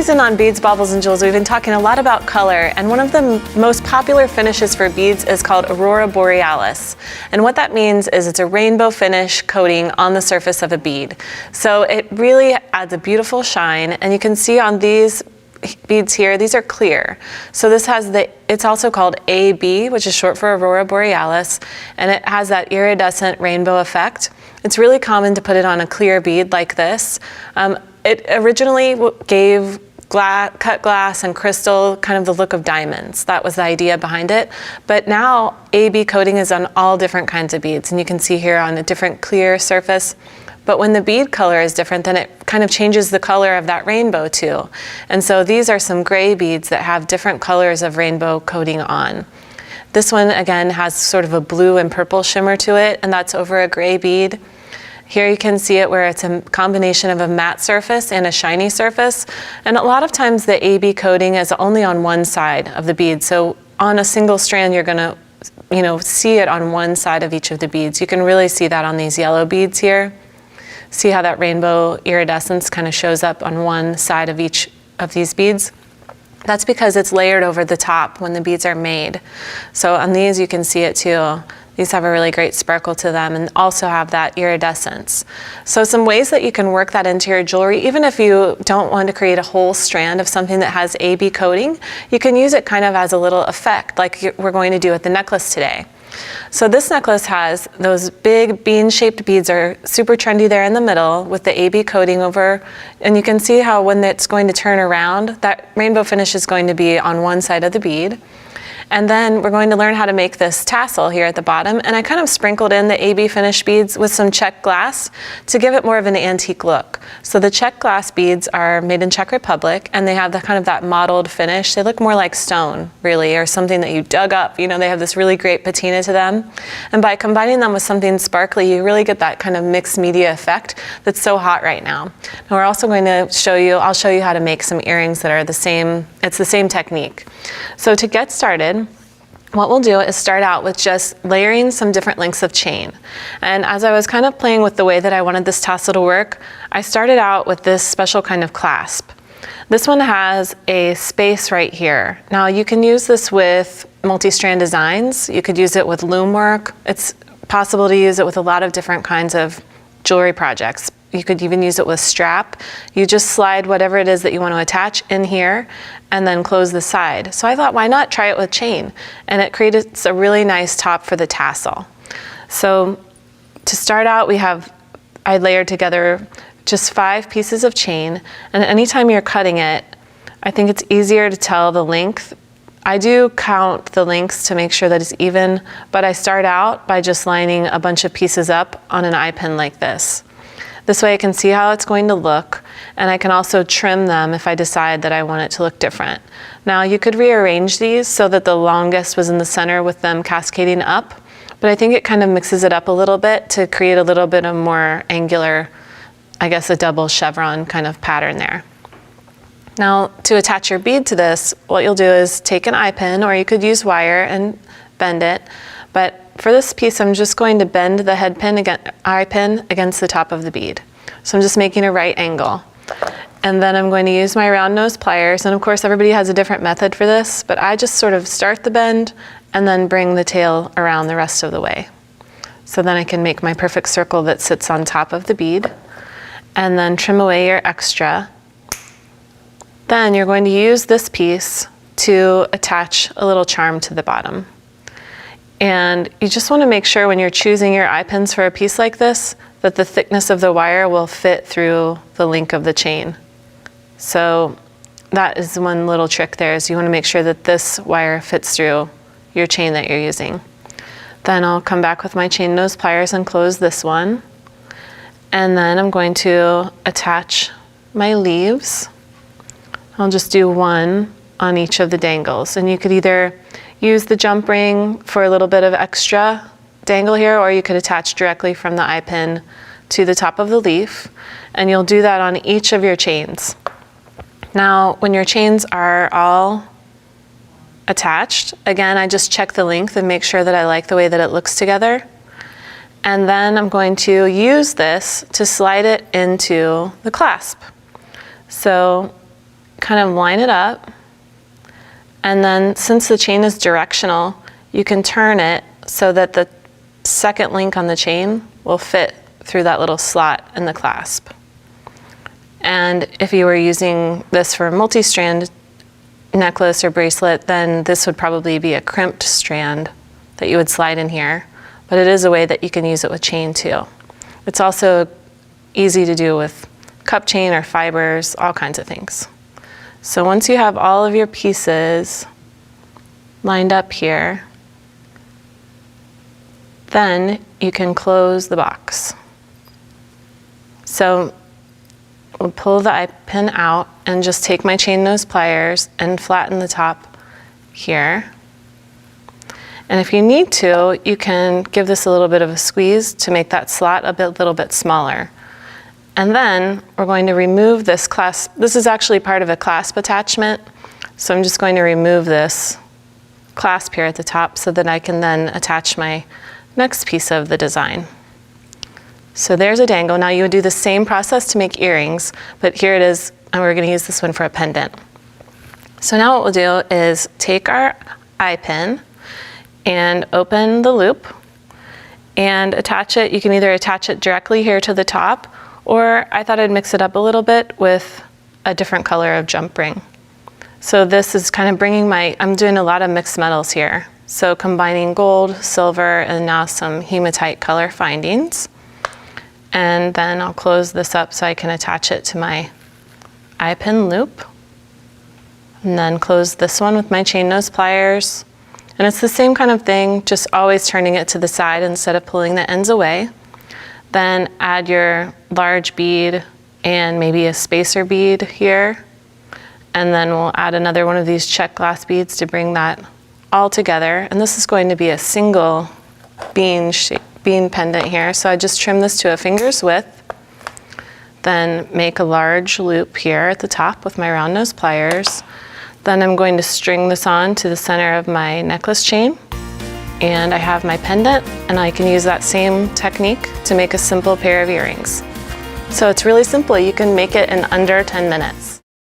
season on Beads, Baubles, and Jewels, we've been talking a lot about color, and one of the most popular finishes for beads is called aurora borealis. And what that means is it's a rainbow finish coating on the surface of a bead. So it really adds a beautiful shine, and you can see on these beads here, these are clear. So this has it's also called AB, which is short for aurora borealis, and it has that iridescent rainbow effect. It's really common to put it on a clear bead like this. It originally gave cut glass and crystal kind of the look of diamonds. That was the idea behind it. But now AB coating is on all different kinds of beads, and you can see here on a different clear surface. But when the bead color is different, then it kind of changes the color of that rainbow too. And so these are some gray beads that have different colors of rainbow coating on. This one again has sort of a blue and purple shimmer to it, and that's over a gray bead. Here you can see it where it's a combination of a matte surface and a shiny surface. And a lot of times the AB coating is only on one side of the bead. So on a single strand, you're gonna see it on one side of each of the beads. You can really see that on these yellow beads here. See how that rainbow iridescence kind of shows up on one side of each of these beads? That's because it's layered over the top when the beads are made. So on these you can see it too. These have a really great sparkle to them and also have that iridescence. So some ways that you can work that into your jewelry, even if you don't want to create a whole strand of something that has AB coating, you can use it kind of as a little effect like we're going to do with the necklace today. So this necklace has those big bean-shaped beads are super trendy there in the middle with the AB coating over, and you can see how when it's going to turn around, that rainbow finish is going to be on one side of the bead. And then we're going to learn how to make this tassel here at the bottom, and I kind of sprinkled in the AB finish beads with some Czech glass to give it more of an antique look. So the Czech glass beads are made in Czech Republic, and they have the kind of that mottled finish. They look more like stone, really, or something that you dug up. You know, they have this really great patina to them. And by combining them with something sparkly, you really get that kind of mixed media effect that's so hot right now. And we're also going to I'll show you how to make some earrings that are the same, it's the same technique. So to get started, what we'll do is start out with just layering some different lengths of chain. And as I was kind of playing with the way that I wanted this tassel to work, I started out with this special kind of clasp. This one has a space right here. Now you can use this with multi-strand designs. You could use it with loom work. It's possible to use it with a lot of different kinds of jewelry projects. You could even use it with strap. You just slide whatever it is that you want to attach in here and then close the side. So I thought, why not try it with chain? And it creates a really nice top for the tassel. So to start out, I layered together just 5 pieces of chain, and anytime you're cutting it, I think it's easier to tell the length. I do count the lengths to make sure that it's even, but I start out by just lining a bunch of pieces up on an eye pin like this. This way I can see how it's going to look, and I can also trim them if I decide that I want it to look different. Now you could rearrange these so that the longest was in the center with them cascading up, but I think it kind of mixes it up a little bit to create a little bit of more angular, I guess a double chevron kind of pattern there. Now to attach your bead to this, what you'll do is take an eye pin, or you could use wire and bend it, but for this piece, I'm just going to bend the head pin eye pin against the top of the bead. So I'm just making a right angle. And then I'm going to use my round nose pliers, and of course everybody has a different method for this, but I just sort of start the bend and then bring the tail around the rest of the way. So then I can make my perfect circle that sits on top of the bead, and then trim away your extra. Then you're going to use this piece to attach a little charm to the bottom. And you just want to make sure when you're choosing your eye pins for a piece like this that the thickness of the wire will fit through the link of the chain. So that is one little trick there, is you want to make sure that this wire fits through your chain that you're using. Then I'll come back with my chain nose pliers and close this one. And then I'm going to attach my leaves. I'll just do one on each of the dangles, and you could either use the jump ring for a little bit of extra dangle here, or you could attach directly from the eye pin to the top of the leaf, and you'll do that on each of your chains. Now when your chains are all attached, again I just check the length and make sure that I like the way that it looks together, and then I'm going to use this to slide it into the clasp. So kind of line it up. And then since the chain is directional, you can turn it so that the second link on the chain will fit through that little slot in the clasp. And if you were using this for a multi-strand necklace or bracelet, then this would probably be a crimped strand that you would slide in here, but it is a way that you can use it with chain too. It's also easy to do with cup chain or fibers, all kinds of things. So once you have all of your pieces lined up here, then you can close the box. So we'll pull the eye pin out and just take my chain nose pliers and flatten the top here. And if you need to, you can give this a little bit of a squeeze to make that slot a little bit smaller. And then we're going to remove this clasp. This is actually part of a clasp attachment. So I'm just going to remove this clasp here at the top so that I can then attach my next piece of the design. So there's a dangle. Now you would do the same process to make earrings, but here it is, and we're going to use this one for a pendant. So now what we'll do is take our eye pin and open the loop and attach it. You can either attach it directly here to the top, or I thought I'd mix it up a little bit with a different color of jump ring. So this is kind of bringing I'm doing a lot of mixed metals here. So combining gold, silver, and now some hematite color findings. And then I'll close this up so I can attach it to my eye pin loop. And then close this one with my chain nose pliers. And it's the same kind of thing, just always turning it to the side instead of pulling the ends away. Then add your large bead and maybe a spacer bead here. And then we'll add another one of these check glass beads to bring that all together. And this is going to be a single bean pendant here. So I just trim this to a finger's width. Then make a large loop here at the top with my round nose pliers. Then I'm going to string this on to the center of my necklace chain. And I have my pendant, and I can use that same technique to make a simple pair of earrings. So it's really simple. You can make it in under 10 minutes.